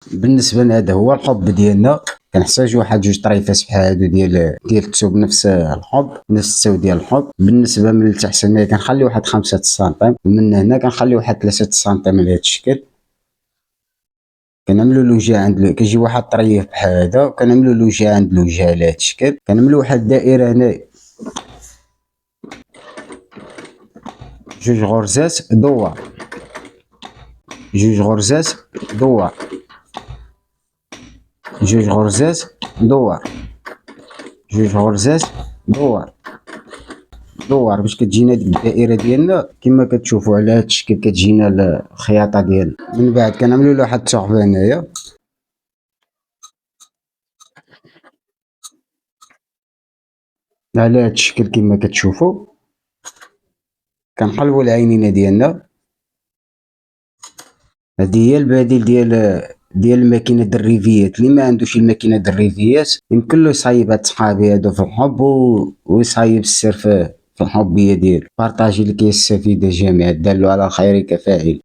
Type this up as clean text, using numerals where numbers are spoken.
بالنسبة لنا هذا هو الحب ديالنا. كنحتاج واحد جوج طريفات بحال هادو ديال الكتب نفس الحب، نفس التساوي ديال الحب. بالنسبة من التحت هنا كنخلي واحد 5 سنتيم، ومن هنا كنخلي واحد 3 سنتيم على هاد الشكل. كنعملو الوجه عند كيجي واحد الطريف بحال هذا، وكنعملو الوجه عند الوجه على هاد الشكل. كنعملو واحد الدائرة هنايا، جوج غرزات دوار، جوج غرزات دوار، جوج غرزات دوار، جوج غرزات دوار، دوار، باش كتجينا ديك الدائرة ديالنا كما كتشوفوا على هاد الشكل. كتجينا الخياطة ديالنا. من بعد كنعملو له واحد التحفة هنايا، على هاد الشكل كما كتشوفوا. كنقلبوا العينين ديالنا. هادي هي البديل ديال الماكينة الريفيات. اللي ما عندوش الماكينة الريفيات يمكن له يصايب هاد الصحابي هادو في الحب ويصايب السر في الحبية ديالو. بارطاجي لكي يستفيد الجميع، الدال على الخير كفاعل.